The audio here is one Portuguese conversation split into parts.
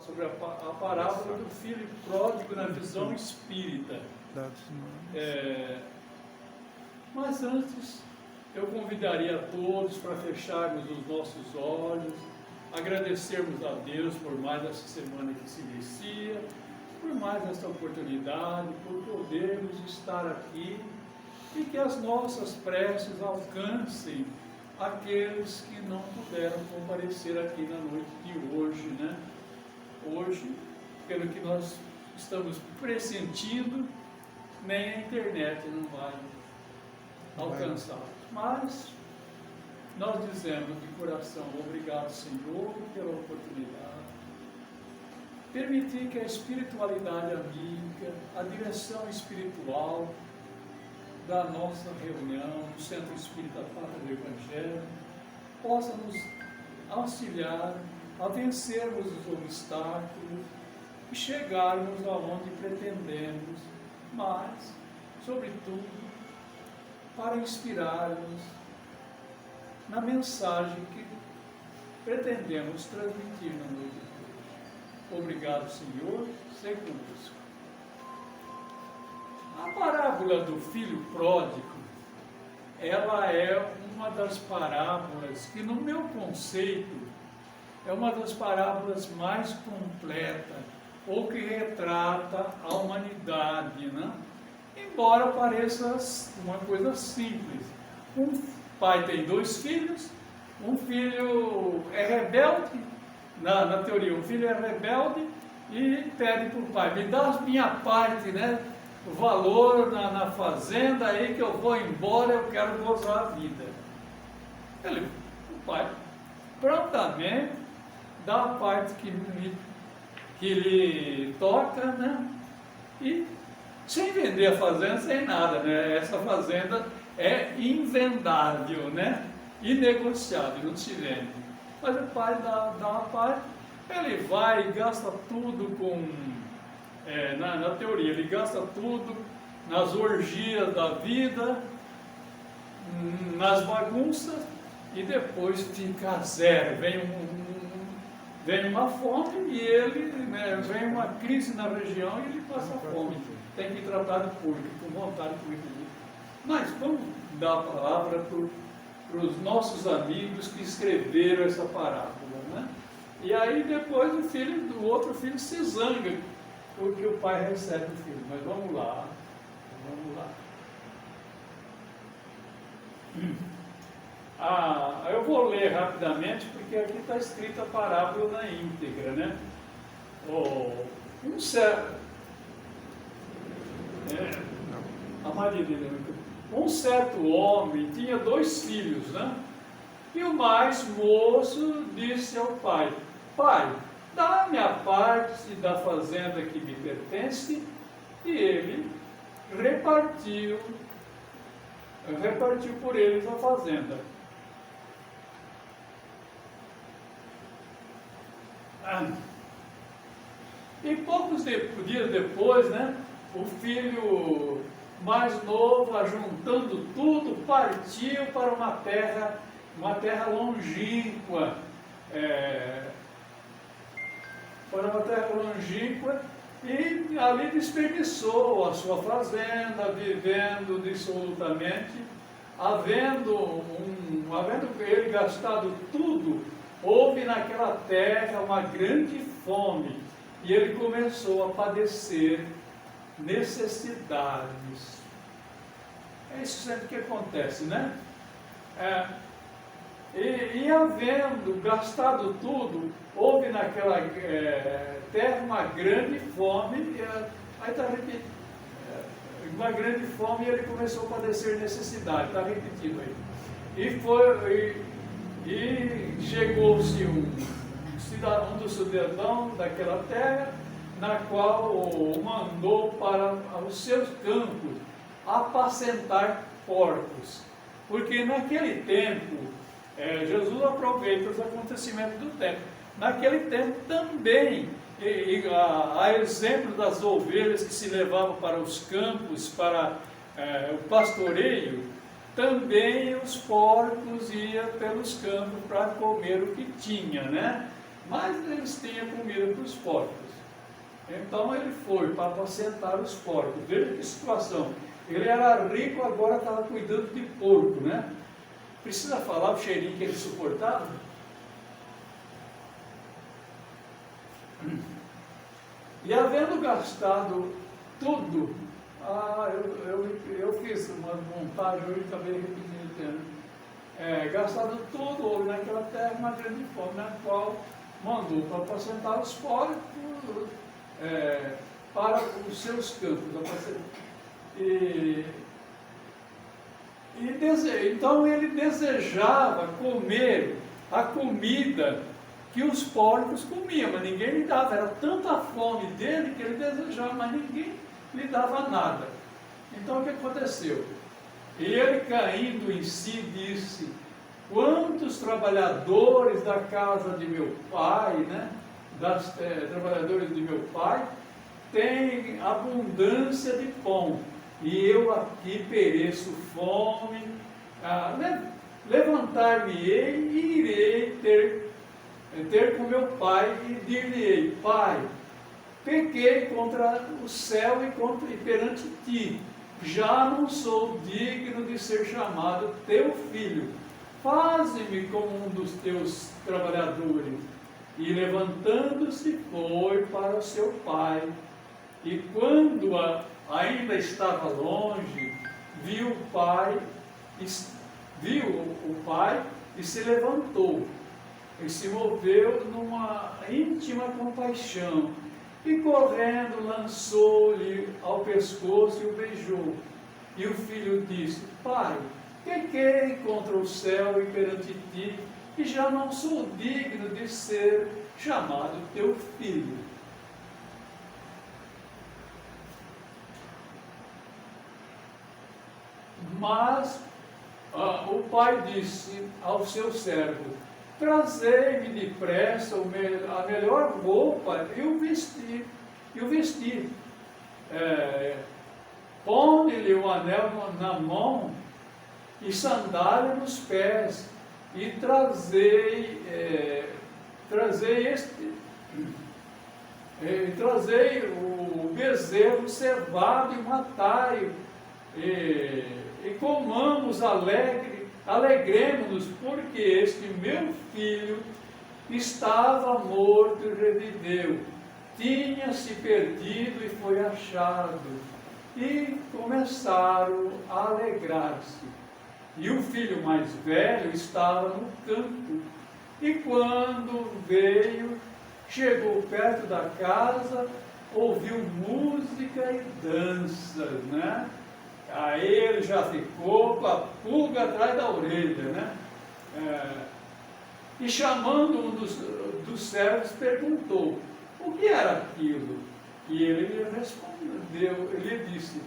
sobre a parábola do filho pródigo na visão espírita. Mas antes, eu convidaria a todos para fecharmos os nossos olhos, agradecermos a Deus por mais essa semana que se inicia, por mais esta oportunidade, por podermos estar aqui e que as nossas preces alcancem aqueles que não puderam comparecer aqui na noite de hoje, né? Hoje, pelo que nós estamos pressentindo, nem a internet não vai alcançar. Mas nós dizemos de coração, obrigado, Senhor, pela oportunidade. Permitir que a espiritualidade amiga, a direção espiritual da nossa reunião, do Centro Espírita Pátria do Evangelho, possa nos auxiliar a vencermos os obstáculos e chegarmos aonde pretendemos, mas, sobretudo, para inspirarmos na mensagem que pretendemos transmitir na noite de hoje. Obrigado, Senhor, seja conosco. A parábola do filho pródigo, ela é uma das parábolas que, no meu conceito, é uma das parábolas mais completas, ou que retrata a humanidade, né? Embora pareça uma coisa simples. Um pai tem 2 filhos, um filho é rebelde, na teoria, um filho é rebelde e pede para o pai, me dá a minha parte, né? O valor na fazenda aí que eu vou embora, eu quero gozar a vida. O pai prontamente dá a parte que lhe toca, né? E sem vender a fazenda, sem nada, né? Essa fazenda é invendável, né? Inegociável, não se vende. Mas o pai dá uma parte, ele vai e gasta tudo na teoria, ele gasta tudo nas orgias da vida, nas bagunças, e depois fica a zero. Vem uma fome e ele, né, vem uma crise na região e ele passa fome. Tem que tratar de público, com vontade de público. Mas vamos dar a palavra para os nossos amigos que escreveram essa parábola, né? E aí depois o outro filho se zanga porque o pai recebe o filho. Mas vamos lá. Eu vou ler rapidamente, porque aqui está escrita a parábola na íntegra, né? Um certo homem tinha 2 filhos, né? E o mais moço disse ao pai, pai, dá-me a parte da fazenda que me pertence, e ele repartiu por eles a fazenda. E poucos dias depois, né, o filho mais novo, ajuntando tudo, partiu para uma terra longínqua, e ali desperdiçou a sua fazenda, vivendo dissolutamente, havendo ele gastado tudo, houve naquela terra uma grande fome, e ele começou a padecer necessidades. É isso sempre que acontece, né? E havendo gastado tudo, houve naquela terra uma grande fome, aí está repetindo, uma grande fome, e ele começou a padecer necessidade, está repetido aí. E chegou-se um dos cidadãos daquela terra, na qual o mandou para os seus campos apacentar porcos. Porque naquele tempo, Jesus aproveita os acontecimentos do tempo. Naquele tempo também, a exemplo das ovelhas que se levavam para os campos, para o pastoreio, também os porcos iam pelos campos para comer o que tinha, né? mas eles tinham comida para os porcos. Então ele foi para apacentar os porcos. Veja que situação. Ele era rico, agora estava cuidando de porco, né? Precisa falar o cheirinho que ele suportava? E havendo gastado tudo, eu fiz uma montagem, eu acabei repetindo, gastado tudo, houve naquela terra uma grande fome, na qual mandou para apacentar os porcos para os seus campos. Então ele desejava comer a comida que os porcos comiam, mas ninguém lhe dava. Era tanta a fome dele que ele desejava, mas ninguém lhe dava nada. Então o que aconteceu? Ele, caindo em si, disse: quantos trabalhadores da casa de meu pai, né, trabalhadores de meu pai, têm abundância de pão, e eu aqui pereço fome. Levantar-me-ei e irei ter com meu pai, e dir-lhe-ei: Pai, pequei contra o céu e perante ti, já não sou digno de ser chamado teu filho, faze-me como um dos teus trabalhadores. E levantando-se foi para o seu pai, e quando ainda estava longe, viu o pai e se levantou, e se moveu numa íntima compaixão, e correndo lançou-lhe ao pescoço e o beijou. E o filho disse: Pai, pequei contra o céu e perante ti, e já não sou digno de ser chamado teu filho. Mas o pai disse ao seu servo: trazei-me depressa a melhor roupa e o vestir. Põe-lhe o anel na mão e sandália nos pés, e trazei o bezerro cevado e matai-o, e comamos alegremos-nos, porque este meu filho estava morto e reviveu, tinha-se perdido e foi achado. E começaram a alegrar-se. E o filho mais velho estava no campo, e quando chegou perto da casa, ouviu música e danças, né? Aí ele já ficou com a pulga atrás da orelha, né? E chamando um dos servos, perguntou: o que era aquilo? E ele lhe respondeu, ele disse: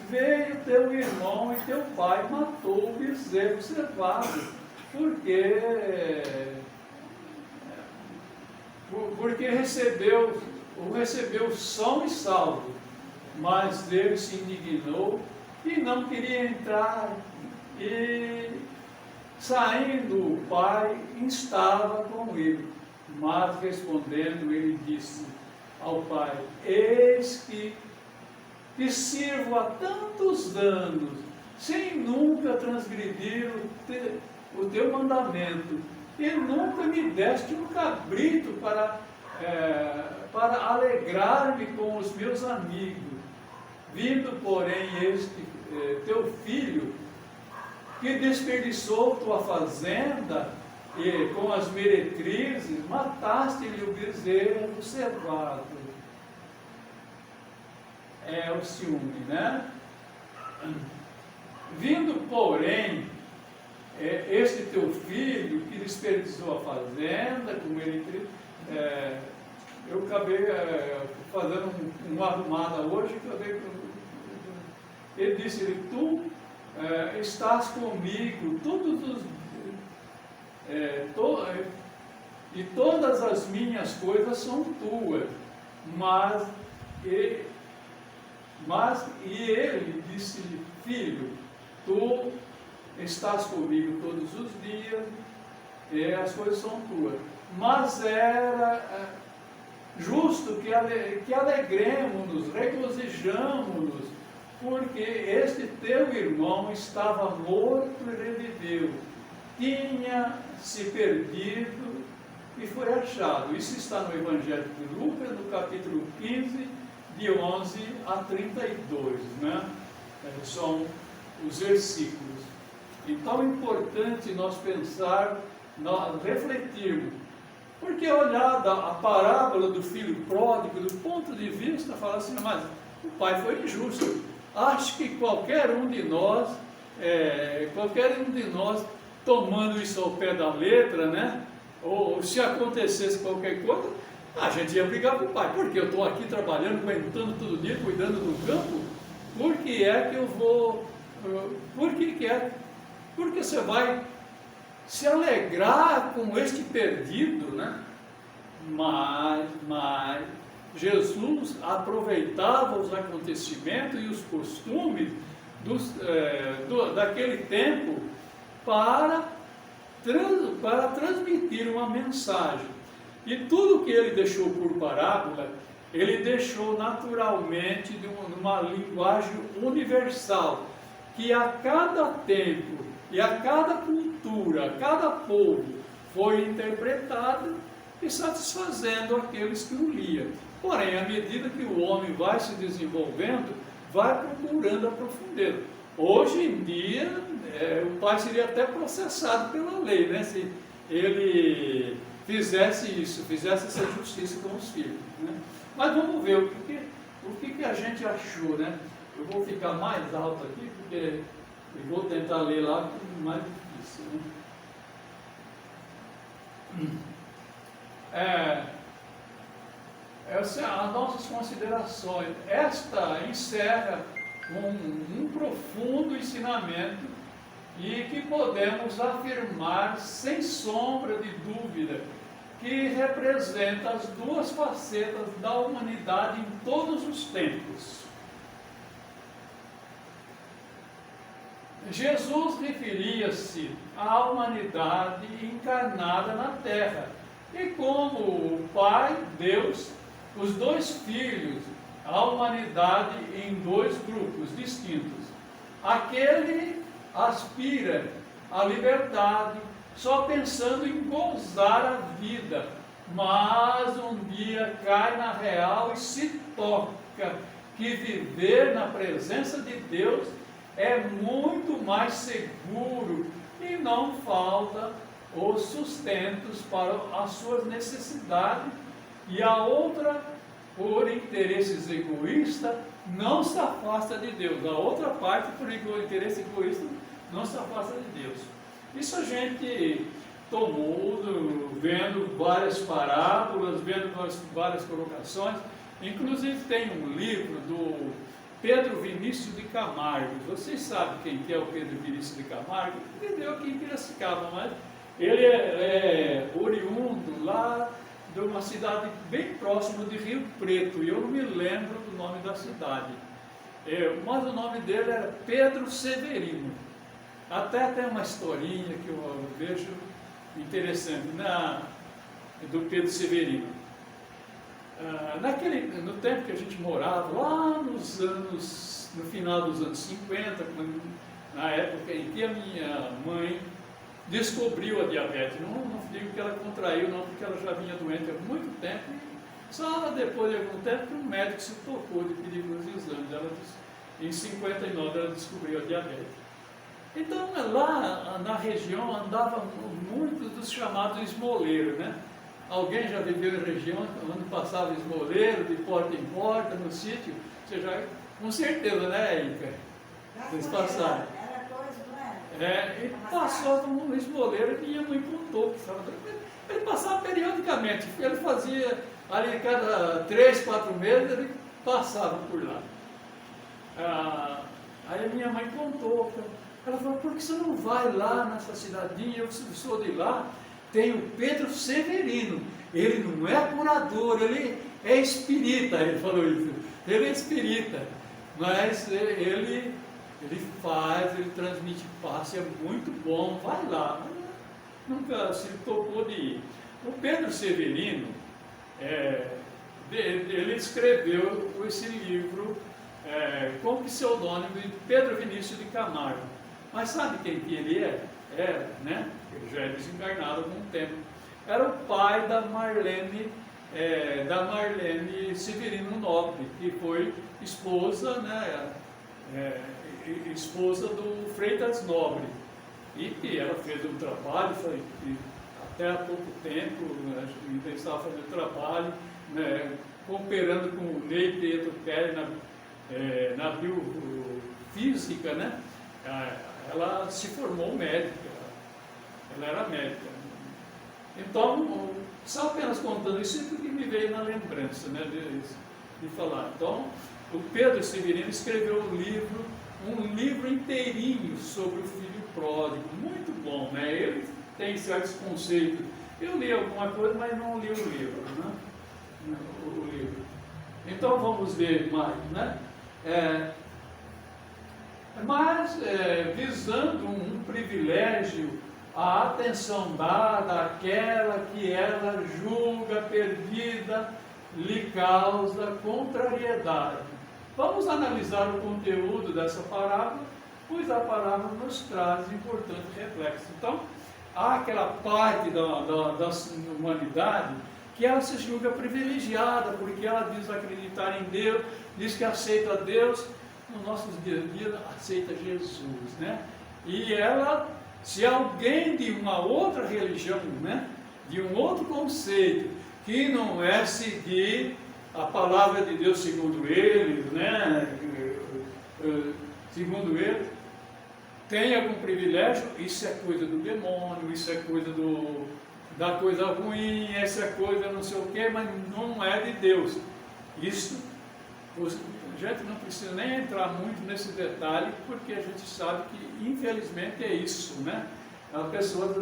veio teu irmão e teu pai matou o bezerro cevado, porque recebeu são e salvo. Mas ele se indignou e não queria entrar, e saindo o pai estava com ele. Mas respondendo, ele disse ao pai: eis que te sirvo há tantos anos, sem nunca transgredir o teu mandamento, e nunca me deste um cabrito para alegrar-me com os meus amigos. Vindo, porém, este teu filho, que desperdiçou tua fazenda, e com as meretrizes mataste-lhe o bezerro cevado. É o ciúme, né? Vindo, porém, este teu filho, que desperdiçou a fazenda, com meretrizes, eu acabei fazendo uma arrumada hoje, ele disse: tu estás comigo e todas as minhas coisas são tuas, mas ele disse-lhe: filho, tu estás comigo todos os dias, e as coisas são tuas, mas era justo que alegremos-nos, regozijamo-nos, porque este teu irmão estava morto e reviveu, tinha se perdido e foi achado. Isso está no Evangelho de Lucas, no capítulo 15, de 11 a 32, né? São os versículos. Então é importante nós pensar, nós refletirmos, porque olhada a parábola do filho pródigo, do ponto de vista, fala assim, mas o pai foi injusto. Acho que qualquer um de nós, tomando isso ao pé da letra, né? Ou se acontecesse qualquer coisa, a gente ia brigar com o pai. Porque eu estou aqui trabalhando, aguentando todo dia, cuidando do campo, por que é que eu vou... Porque você vai se alegrar com este perdido, né? Mas Jesus aproveitava os acontecimentos e os costumes daquele tempo para transmitir uma mensagem. E tudo que ele deixou por parábola, ele deixou naturalmente numa linguagem universal, que a cada tempo e a cada cultura, a cada povo foi interpretada e satisfazendo aqueles que o liam. Porém, à medida que o homem vai se desenvolvendo, vai procurando a profundeza. Hoje em dia, o pai seria até processado pela lei, né? Se ele fizesse isso, fizesse essa justiça com os filhos, né? Mas vamos ver o que a gente achou, né? Eu vou ficar mais alto aqui, porque eu vou tentar ler lá, porque é mais difícil, né? As nossas considerações. Esta encerra um profundo ensinamento e que podemos afirmar sem sombra de dúvida que representa as duas facetas da humanidade em todos os tempos. Jesus referia-se à humanidade encarnada na Terra, e como o Pai, Deus, os dois filhos, a humanidade em dois grupos distintos. Aquele aspira à liberdade, só pensando em gozar a vida, mas um dia cai na real e se toca que viver na presença de Deus é muito mais seguro e não falta os sustentos para as suas necessidades, e a outra, por interesses egoístas, não se afasta de Deus. A outra parte, por interesse egoísta, não se afasta de Deus. Isso a gente tomou vendo várias parábolas, vendo várias colocações. Inclusive tem um livro do Pedro Vinícius de Camargo. Vocês sabem quem que é o Pedro Vinícius de Camargo? Ele viveu aqui em Piracicaba, mas ele é oriundo lá de uma cidade bem próxima de Rio Preto, e eu não me lembro do nome da cidade. Mas o nome dele era Pedro Severino. Até tem uma historinha que eu vejo interessante do Pedro Severino. No tempo que a gente morava, lá no final dos anos 50, na época em que a minha mãe descobriu a diabetes. Não digo que ela contraiu, não, porque ela já vinha doente há muito tempo. Só depois de algum tempo que o médico se tocou de pedir os exames. Em 59 ela descobriu a diabetes. Então lá na região andavam muitos dos chamados esmoleiros, né? Alguém já viveu em região onde passava esmoleiro de porta em porta, no sítio? Você já, com certeza, né, Ica? Vocês passaram. E passou um esmoleiro que ia no impuntor, ele passava periodicamente, ele fazia ali cada 3, 4 meses, ele passava por lá. Aí a minha mãe contou, ela falou, por que você não vai lá nessa cidadinha? Eu sou de lá, tem o Pedro Severino, ele não é curador, ele é espírita, ele falou isso, ele é espírita, mas ele transmite passe, é muito bom, vai lá. Nunca se tocou de ir. O Pedro Severino, ele escreveu esse livro com o pseudônimo de Pedro Vinícius de Camargo. Mas sabe quem que ele é? Era, né? Ele já é desencarnado há algum tempo. Era o pai da Marlene Severino Nobre, que foi esposa, né? Esposa do Freitas Nobre. E que ela fez um trabalho, até há pouco tempo, ainda estava fazendo trabalho, né, cooperando com o Ney Pietro Kelly na biofísica, né? Ela se formou médica, ela era médica. Então, só apenas contando isso, porque me veio na lembrança, né, de falar. Então, o Pedro Severino escreveu um livro inteirinho sobre o filho pródigo, muito bom, né? Ele tem certos conceitos. Eu li alguma coisa, mas não li o livro, né? O livro. Então vamos ver mais, né? Mas visando um privilégio, a atenção dada àquela que ela julga perdida lhe causa contrariedade. Vamos analisar o conteúdo dessa parábola, pois a parábola nos traz importante reflexo. Então, há aquela parte da humanidade que ela se julga privilegiada, porque ela diz acreditar em Deus, diz que aceita Deus, nos nossos dias a dia aceita Jesus, né? E ela, se alguém de uma outra religião, né, de um outro conceito, que não é seguir a palavra de Deus segundo eles, né, segundo eles, tem algum privilégio, isso é coisa do demônio, isso é coisa da coisa ruim, essa é coisa não sei o quê, mas não é de Deus. Isso, a gente não precisa nem entrar muito nesse detalhe, porque a gente sabe que infelizmente é isso, né? A pessoa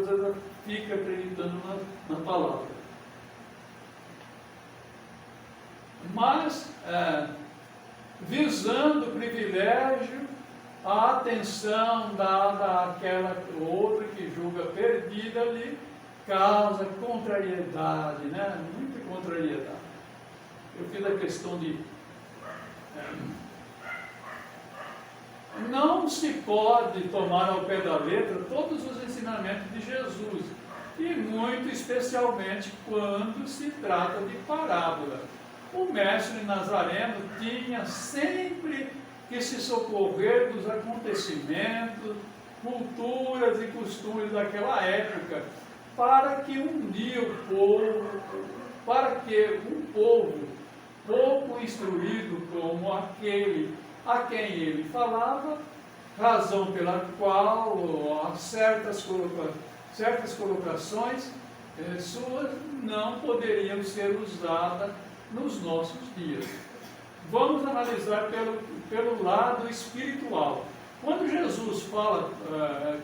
fica acreditando na palavra. Mas, visando o privilégio, a atenção dada àquela outra que julga perdida lhe causa contrariedade, né? Muita contrariedade. Eu fiz a questão de não se pode tomar ao pé da letra todos os ensinamentos de Jesus, e muito especialmente quando se trata de parábola. O mestre Nazareno tinha sempre que se socorrer dos acontecimentos, culturas e costumes daquela época, para que um dia para que um povo pouco instruído como aquele a quem ele falava, razão pela qual certas colocações suas não poderiam ser usadas nos nossos dias. Vamos analisar pelo lado espiritual. Quando Jesus fala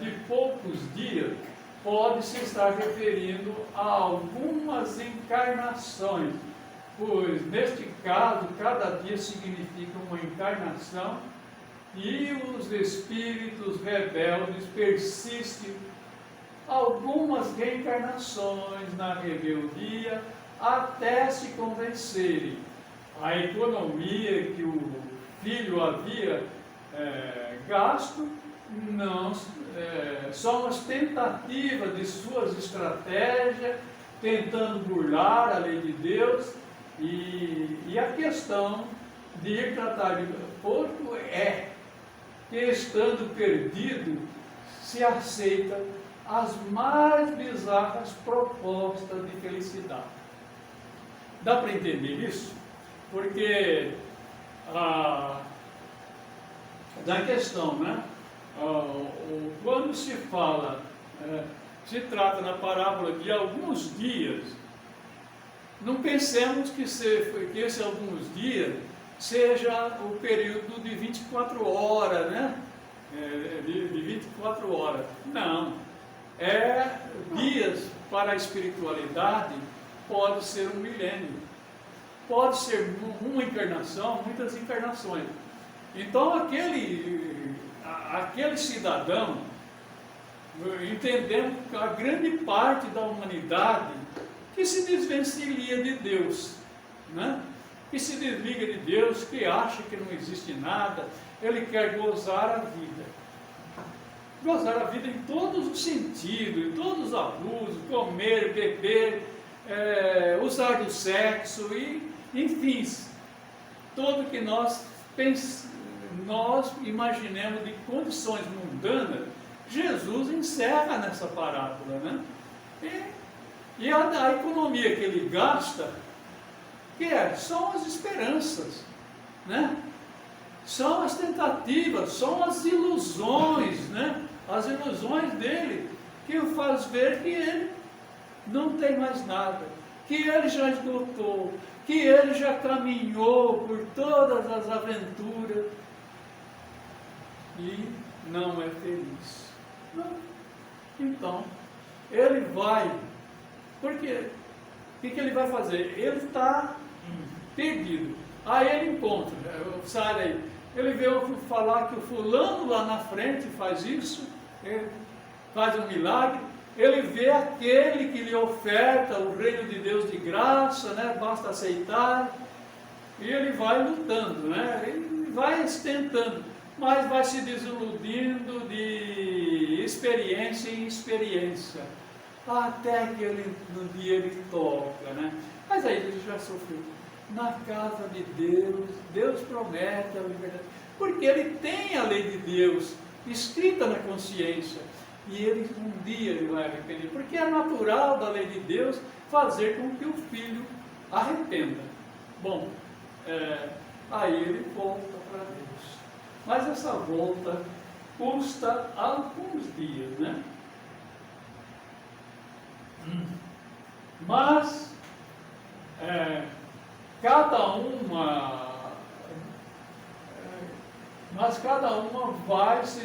de poucos dias, pode-se estar referindo a algumas encarnações, pois neste caso, cada dia significa uma encarnação e os espíritos rebeldes persistem algumas reencarnações na rebeldia até se convencerem. A economia que o filho havia gasto não são as tentativas de suas estratégias, tentando burlar a lei de Deus, e a questão de ir tratar de porco que, estando perdido, se aceita as mais bizarras propostas de felicidade. Dá para entender isso? Porque da questão, né? Quando se fala, se trata na parábola de alguns dias, não pensemos que esse alguns dias seja o período de 24 horas, né? De 24 horas. Não. Dias para a espiritualidade pode ser um milênio. Pode ser uma encarnação, muitas encarnações. Então aquele cidadão, entendendo que a grande parte da humanidade que se desvencilha de Deus, né? Que se desliga de Deus, que acha que não existe nada. Ele quer gozar a vida. Gozar a vida em todos os sentidos, em todos os abusos, comer, beber, usar do sexo, e, enfim, tudo que nós imaginemos de condições mundanas, Jesus encerra nessa parábola, né? E a economia que ele gasta, são as esperanças, né? São as tentativas, são as ilusões, né? As ilusões dele, que o faz ver que ele não tem mais nada, que ele já esgotou, que ele já caminhou por todas as aventuras e não é feliz. Não. Então, ele vai, porque o que ele vai fazer? Ele está perdido. Aí ele encontra, sai daí, ele vê falar que o fulano lá na frente faz isso, ele faz um milagre, ele vê aquele que lhe oferta o reino de Deus de graça, né? Basta aceitar, e ele vai lutando, né? Ele vai tentando, mas vai se desiludindo de experiência em experiência, até que no dia ele toca, né? Mas aí ele já sofreu. Na casa de Deus, Deus promete a liberdade, porque ele tem a lei de Deus escrita na consciência, e um dia ele vai arrepender, porque é natural da lei de Deus fazer com que o filho arrependa. Bom, aí ele volta para Deus, mas essa volta custa alguns dias, né? Mas cada uma vai se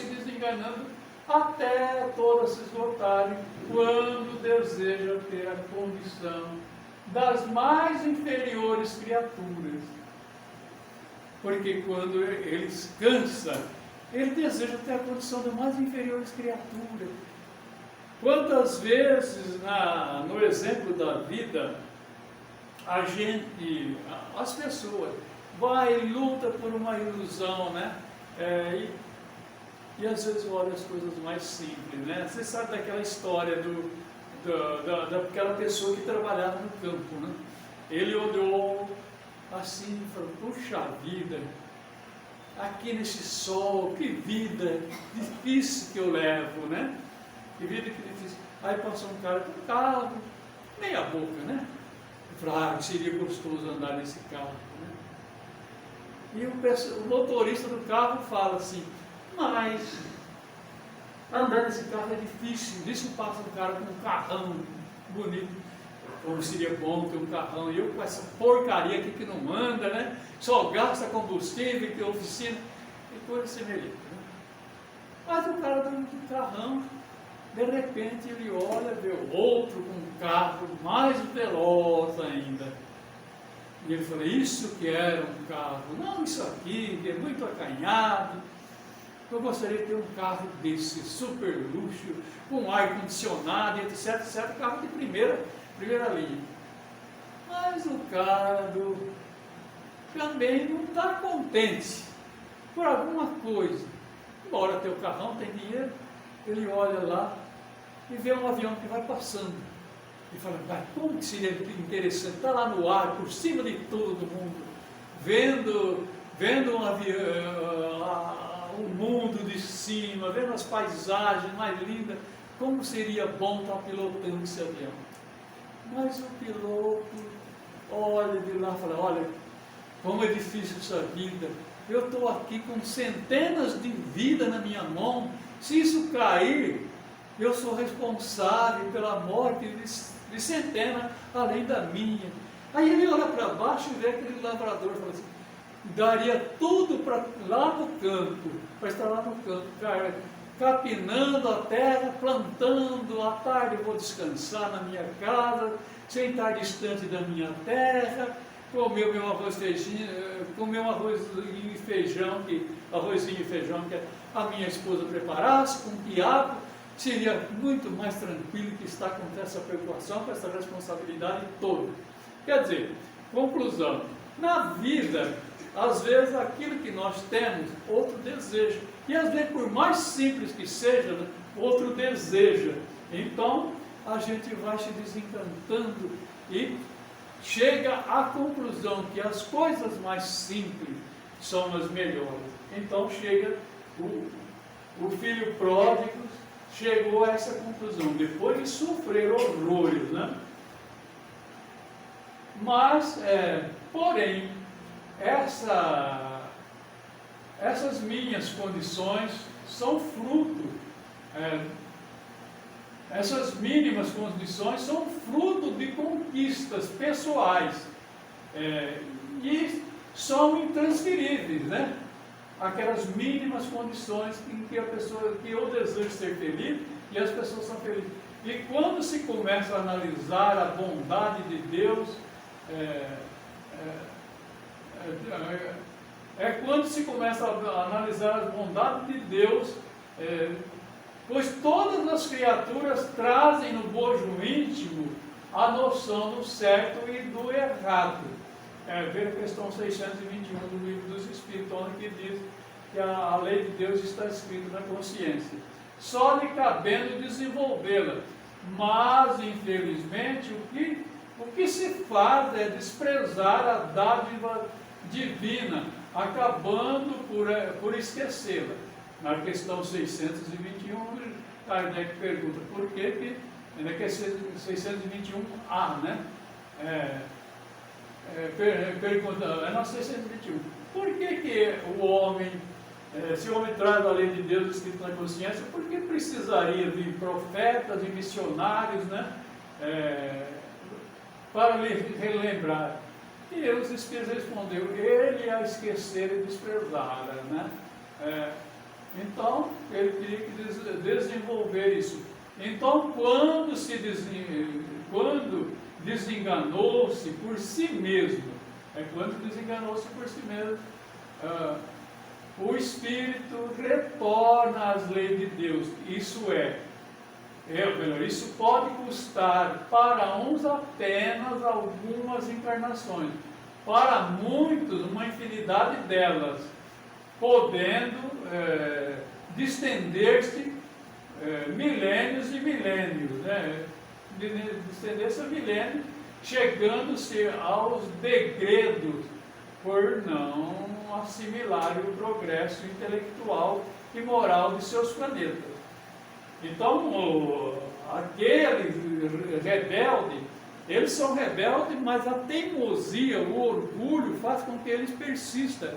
desenganando até todas se esgotarem, quando deseja ter a condição das mais inferiores criaturas. Porque quando ele cansa, ele deseja ter a condição das mais inferiores criaturas. Quantas vezes, no exemplo da vida, as pessoas vai e luta por uma ilusão, né? E às vezes olha as coisas mais simples, né? Você sabe daquela história daquela pessoa que trabalhava no campo, né? Ele olhou assim e falou: puxa vida, aqui nesse sol, que vida difícil que eu levo, né? Que vida que difícil. Aí passou um cara com um carro, meia boca, né? Ele falou: seria gostoso andar nesse carro, né? E o motorista do carro fala assim: mas andar nesse carro é difícil. Disso passa um cara com um carrão bonito, como seria bom ter um carrão, e eu com essa porcaria aqui que não anda, né? Só gasta combustível, que oficina, e coisa semelhante, né? Mas o cara do carrão, de repente ele olha, vê o outro com um carro mais veloz ainda. E ele fala: isso que era um carro, não isso aqui, que é muito acanhado. Eu gostaria de ter um carro desse, super luxo, com ar-condicionado, etc, etc, carro de primeira linha. Mas o cara também não está contente por alguma coisa. Embora teu carrão tem dinheiro, ele olha lá e vê um avião que vai passando. E fala: como que seria interessante estar lá no ar, por cima de todo mundo, vendo um avião, o mundo de cima, vendo as paisagens mais lindas, como seria bom estar pilotando esse avião. Mas o piloto olha de lá e fala: olha, como é difícil essa vida, eu estou aqui com centenas de vidas na minha mão, se isso cair, eu sou responsável pela morte de centenas, além da minha. Aí ele olha para baixo e vê aquele lavrador e fala assim: daria tudo para lá no campo, para estar lá no campo, capinando a terra, plantando, à tarde eu vou descansar na minha casa, sem estar distante da minha terra, comer meu arrozinho e feijão, que a minha esposa preparasse, com quiabo, seria muito mais tranquilo que estar com essa preocupação, com essa responsabilidade toda. Quer dizer, conclusão, na vida, às vezes aquilo que nós temos, outro deseja. E às vezes, por mais simples que seja, outro deseja. Então, a gente vai se desencantando e chega à conclusão que as coisas mais simples são as melhores. Então chega o filho pródigo, chegou a essa conclusão, depois de sofrer horrores, né? Mas, porém, essas minhas condições são fruto, essas mínimas condições são fruto de conquistas pessoais, e são intransferíveis, né? Aquelas mínimas condições em que eu desejo ser feliz e as pessoas são felizes. E quando se começa a analisar a bondade de Deus, quando se começa a analisar a bondade de Deus, pois todas as criaturas trazem no bojo íntimo a noção do certo e do errado. Ver a questão 621 do Livro dos Espíritos, onde diz que a lei de Deus está escrita na consciência, só lhe cabendo desenvolvê-la. Mas, infelizmente, o que se faz é desprezar a dádiva divina, acabando por esquecê-la. Na questão 621, Kardec pergunta por que na questão 621A, né? Pergunta, na 621, por que o homem, se o homem traz a lei de Deus escrita na consciência, por que precisaria de profetas e missionários, né? Para lhe relembrar? E os Espíritos respondeu, ele a esquecer e desprezara, né? Então, ele teria que desenvolver isso. Então, quando desenganou-se por si mesmo, o Espírito retorna às leis de Deus. Isso isso pode custar para uns apenas algumas encarnações, para muitos uma infinidade delas, podendo distender-se milênios e milênios, né? Distender-se a milênios, chegando-se aos degredos por não assimilarem o progresso intelectual e moral de seus planetas. Então, aqueles rebeldes, eles são rebeldes, mas a teimosia, o orgulho faz com que eles persistam.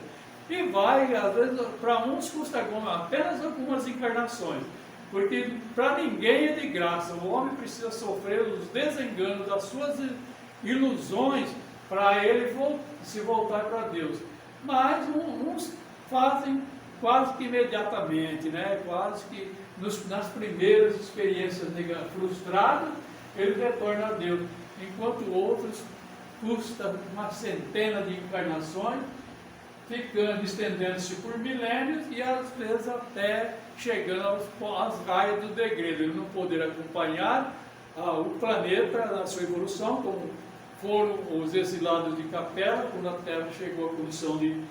E vai, às vezes, para uns custa apenas algumas encarnações, porque para ninguém é de graça. O homem precisa sofrer os desenganos das suas ilusões para ele se voltar para Deus. Mas uns fazem quase que imediatamente, né? Quase que nas primeiras experiências frustradas, ele retorna a Deus, enquanto outros custa uma centena de encarnações, estendendo-se por milênios e às vezes até chegando às raias do degredo, ele não poder acompanhar o planeta na sua evolução, como foram os exilados de Capela, quando a Terra chegou à condição de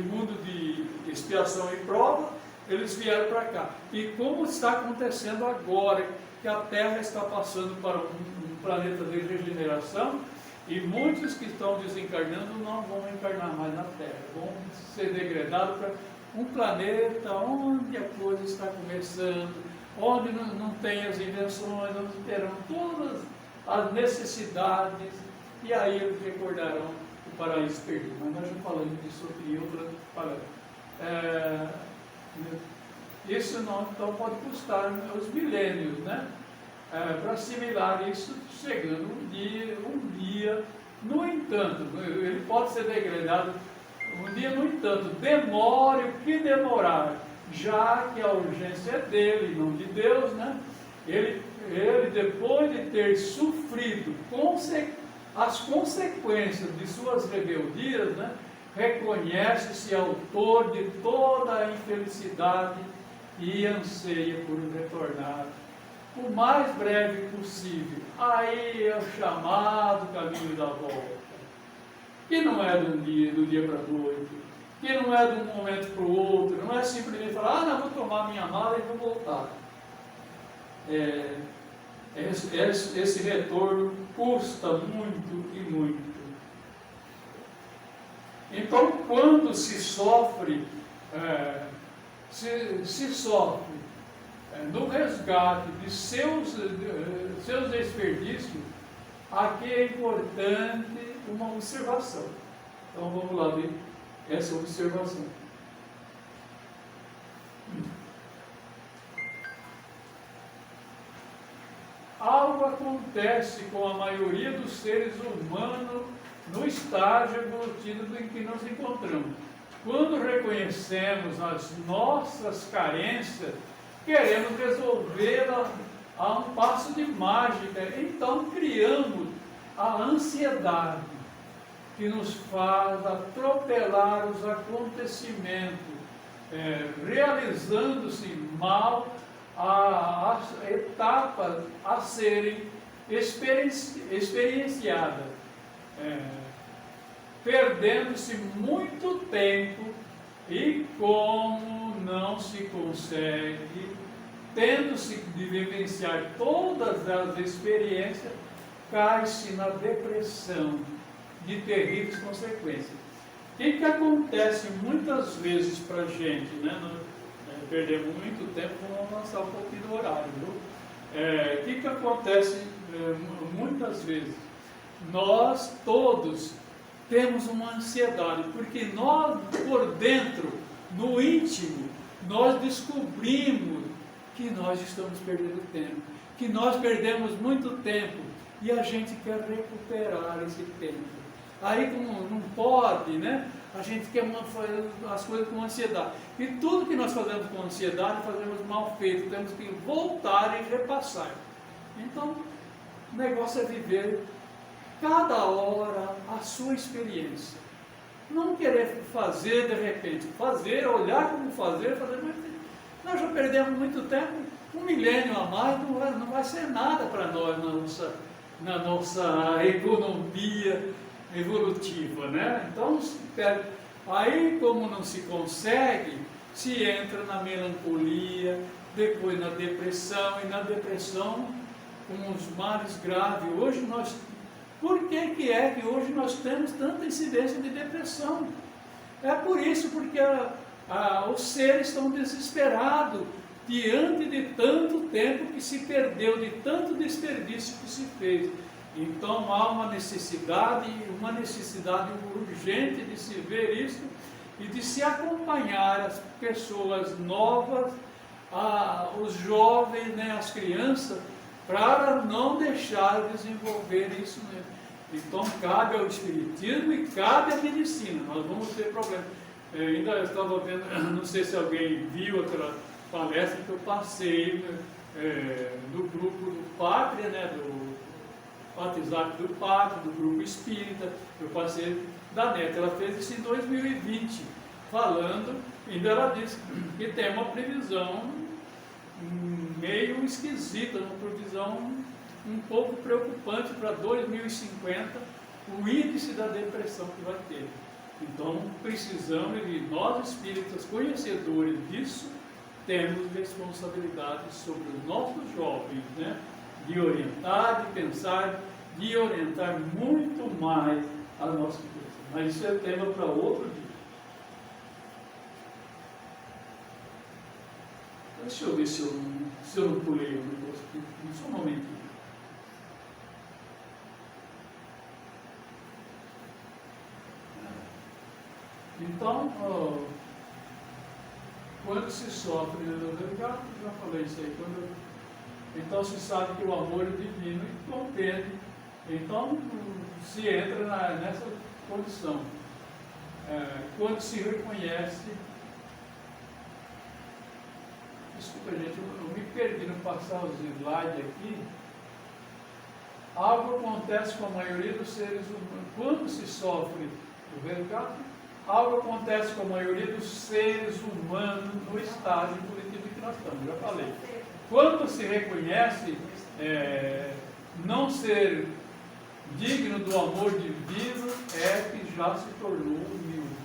mundo de expiação e prova, eles vieram para cá. E como está acontecendo agora, que a Terra está passando para um planeta de regeneração, e muitos que estão desencarnando não vão encarnar mais na Terra, vão ser degradados para um planeta onde a coisa está começando, onde não tem as invenções, onde terão todas as necessidades, e aí eles recordarão o paraíso perdido. Mas nós já falamos disso em outra palestra. Isso não, então pode custar os milênios, né? Para assimilar isso, chegando um dia, no entanto, ele pode ser degradado um dia, no entanto, demore o que demorar, já que a urgência é dele, não de Deus, né? Ele depois de ter sofrido as consequências de suas rebeldias, né? Reconhece-se autor de toda a infelicidade e anseia por retornar o mais breve possível. Aí é o chamado caminho da volta, que não é do dia para a noite, que não é de um momento para o outro, não é simplesmente falar, não, vou tomar minha mala e vou voltar. Esse retorno custa muito e muito. Então, quando se sofre, se sofre no resgate de seus desperdícios, aqui é importante uma observação. Então, vamos lá ver essa observação. Algo acontece com a maioria dos seres humanos no estágio evolutivo em que nos encontramos. Quando reconhecemos as nossas carências, queremos resolvê-las a um passo de mágica. Então criamos a ansiedade, que nos faz atropelar os acontecimentos, realizando-se mal as etapas a serem experienciadas, perdendo-se muito tempo, e como não se consegue, tendo-se de vivenciar todas as experiências, cai-se na depressão de terríveis consequências. O que acontece muitas vezes para a gente, né? Perdemos muito tempo, vamos avançar um pouquinho do horário, viu? O que acontece muitas vezes? Nós todos temos uma ansiedade, porque nós, por dentro, no íntimo, nós descobrimos que nós estamos perdendo tempo, que nós perdemos muito tempo, e a gente quer recuperar esse tempo. Aí, como não pode, né? A gente quer fazer as coisas com ansiedade. E tudo que nós fazemos com ansiedade, fazemos mal feito. Temos que voltar e repassar. Então, o negócio é viver cada hora a sua experiência. Não querer fazer de repente. Fazer, olhar como fazer, mas nós já perdemos muito tempo. 1 milênio a mais não vai ser nada para nós na nossa economia evolutiva, né? Então, aí como não se consegue, se entra na melancolia, depois na depressão, e na depressão com os males graves. Hoje por que hoje nós temos tanta incidência de depressão? É por isso, porque os seres estão desesperados diante de tanto tempo que se perdeu, de tanto desperdício que se fez. Então há uma necessidade urgente de se ver isso e de se acompanhar as pessoas novas, os jovens, né, as crianças, para não deixar desenvolver isso mesmo. Então cabe ao Espiritismo e cabe à medicina. Nós vamos ter problemas. Eu ainda estava vendo, não sei se alguém viu aquela palestra que eu passei no grupo do Pátria, né, do WhatsApp do Pátria, do grupo Espírita. Eu passei da Neta, ela fez isso em 2020, falando, ainda ela disse que tem uma previsão meio esquisita, uma previsão um pouco preocupante para 2050, o índice da depressão que vai ter. Então precisamos, e nós espíritas conhecedores disso, temos responsabilidade sobre os nossos jovens, né? De orientar, de pensar, de orientar muito mais a nossa vida. Mas isso é tema para outro dia. Deixa eu ver se eu não pulei o negócio aqui. Só um momentinho. Então, quando se sofre no resgate, já falei isso aí, então se sabe que o amor é divino e compreende. Então se entra nessa condição. Quando se reconhece. Desculpa, gente, eu me perdi no passar os slides aqui. Algo acontece com a maioria dos seres humanos. Quando se sofre o resgate, algo acontece com a maioria dos seres humanos no estágio evolutivo que nós estamos, já falei. Quando se reconhece não ser digno do amor divino, é que já se tornou humilde.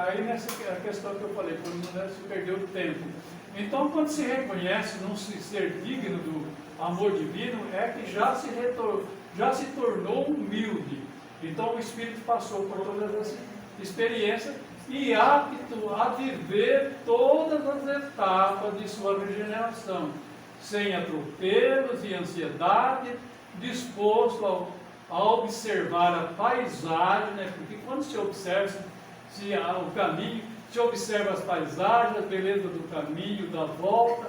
Aí nessa questão que eu falei, quando não se perdeu o tempo. Então, quando se reconhece não se ser digno do amor divino, é que já se tornou humilde. Então, o Espírito passou por todas as experiências e apto a viver todas as etapas de sua regeneração, sem atropelos e ansiedade, disposto a observar a paisagem, né? Porque quando se observa o caminho, se observa as paisagens, a beleza do caminho, da volta,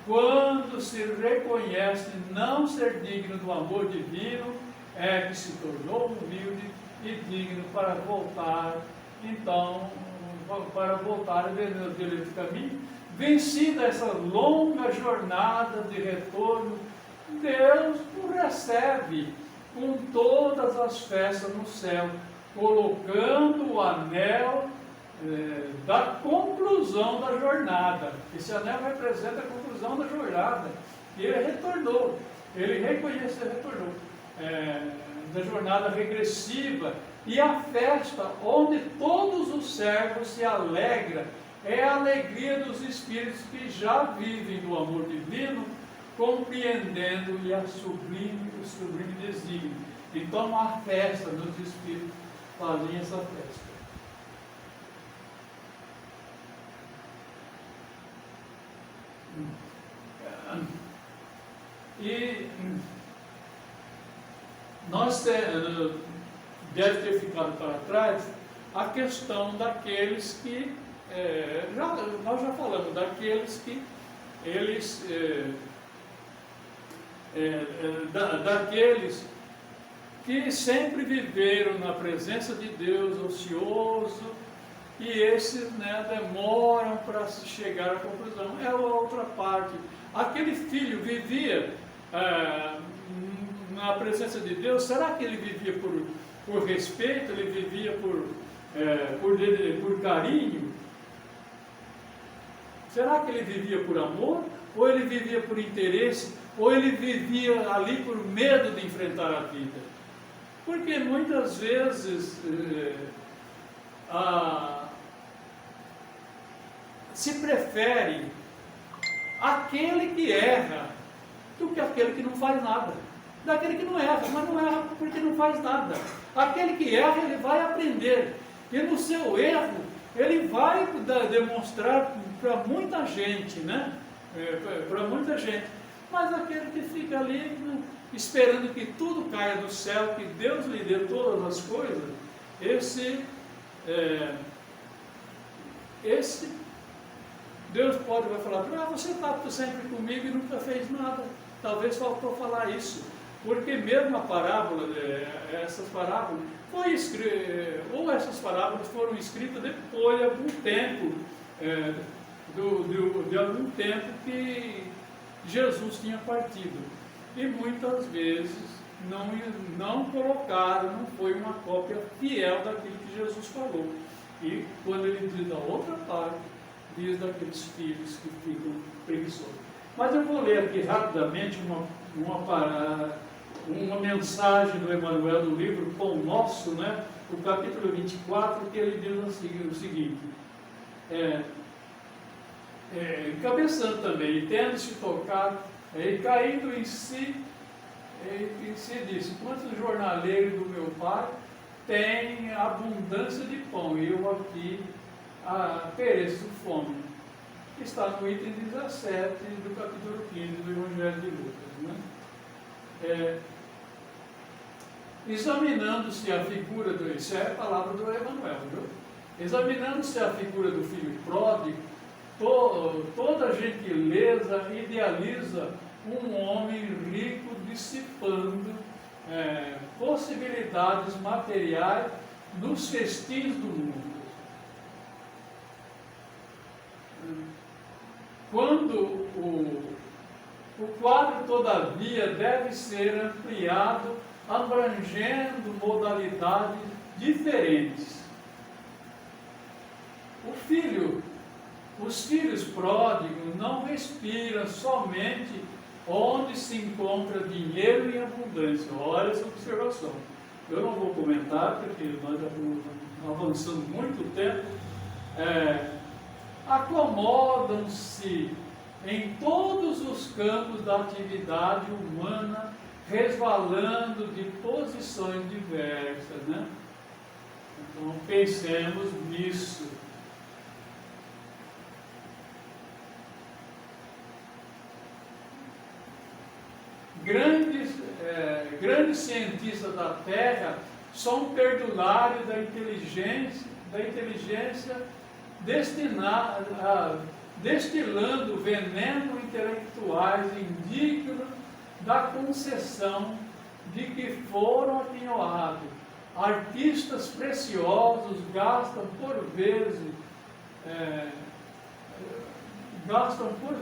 quando se reconhece não ser digno do amor divino, é que se tornou humilde e digno para voltar, então, a ver o beleza do caminho, vencida essa longa jornada de retorno, Deus o recebe com todas as festas no céu, colocando o anel da conclusão da jornada. Esse anel representa a conclusão da jornada. E ele retornou, ele reconheceu e retornou. Da jornada regressiva. E a festa onde todos os servos se alegram é a alegria dos espíritos que já vivem do amor divino, compreendendo-lhe o sublime desígnio. Então a festa dos espíritos fazem essa festa. E nós deve ter ficado para trás a questão daqueles que nós já falamos daqueles que eles daqueles que sempre viveram na presença de Deus, ocioso, e esses demoram para se chegar à conclusão. É a outra parte. Aquele filho vivia na presença de Deus. Será que ele vivia por respeito? Ele vivia por carinho? Será que ele vivia por amor? Ou ele vivia por interesse? Ou ele vivia ali por medo de enfrentar a vida? Porque muitas vezes se prefere aquele que erra do que aquele que não faz nada. Daquele que não erra, mas não erra porque não faz nada. Aquele que erra, ele vai aprender. E no seu erro, ele vai demonstrar para muita gente, para muita gente. Mas aquele que fica ali esperando que tudo caia do céu, que Deus lhe dê todas as coisas, esse Deus vai falar, você está sempre comigo e nunca fez nada. Talvez faltou falar isso. Porque mesmo a parábola, essas parábolas, ou essas parábolas foram escritas depois de algum tempo, de algum tempo que Jesus tinha partido. E muitas vezes não colocaram, não foi uma cópia fiel daquilo que Jesus falou. E quando ele diz da outra parte, diz daqueles filhos que ficam preguiçosos. Mas eu vou ler aqui rapidamente uma mensagem do Emmanuel do livro Pão Nosso, o capítulo 24, que ele diz o seguinte, encabeçando também, e tendo-se tocado, e caindo em si disse, quantos jornaleiros do meu pai têm abundância de pão, e eu aqui pereço de fome. Está no item 17 do capítulo 15 do Evangelho de Lucas. Examinando-se a figura isso é a palavra do Emmanuel, viu? Examinando-se a figura do filho pródigo, toda gentileza idealiza um homem rico dissipando possibilidades materiais nos festins do mundo. Quando o quadro, todavia, deve ser ampliado, abrangendo modalidades diferentes. Os filhos pródigos não respiram somente onde se encontra dinheiro em abundância. Olha essa observação. Eu não vou comentar, porque nós já estamos avançando muito tempo. Acomodam-se em todos os campos da atividade humana, resvalando de posições diversas, né? Então pensemos nisso. Grandes cientistas da Terra são perdulários da inteligência destilando veneno intelectuais indignos da concessão de que foram apinhoados. Artistas preciosos gastam por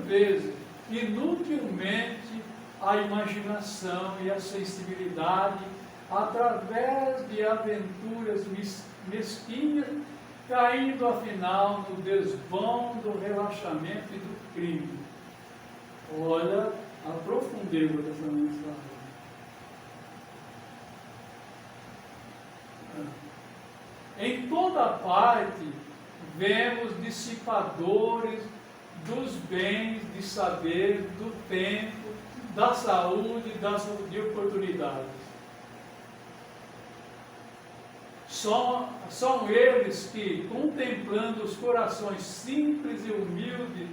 vezes inutilmente a imaginação e a sensibilidade através de aventuras mesquinhas, caindo afinal no desvão do relaxamento e do crime. Olha a profundeza dessa mensagem. Em toda parte vemos dissipadores dos bens de saber, do tempo, da saúde, de oportunidades. São eles que, contemplando os corações simples e humildes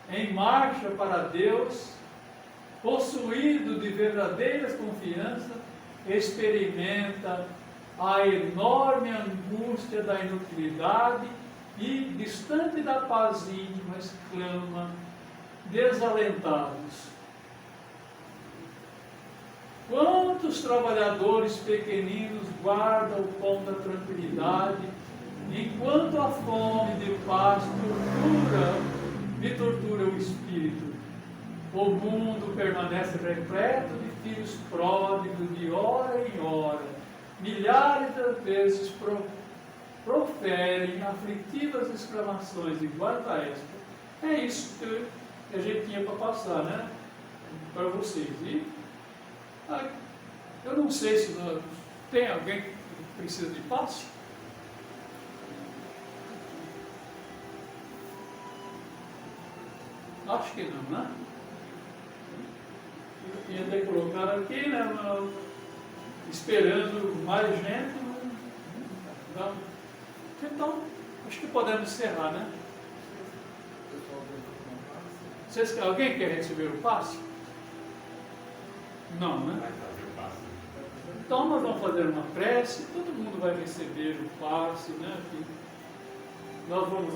em marcha para Deus, possuídos de verdadeira confiança, experimenta a enorme angústia da inutilidade e, distante da paz íntima, exclama, desalentados. Quantos trabalhadores pequeninos guardam o pão da tranquilidade, enquanto a fome de paz me tortura o espírito. O mundo permanece repleto de filhos pródigos de hora em hora. Milhares de vezes proferem aflitivas exclamações iguais a esta. É isso que a gente tinha para passar, né? Para vocês. E eu não sei se tem alguém que precisa de passe. Acho que não, né? Eu ia ter colocado aqui, né? Esperando mais gente. Não. Então, acho que podemos encerrar, né? Alguém quer receber o passe? Não, né? Então nós vamos fazer uma prece, todo mundo vai receber o passe, né? Nós vamos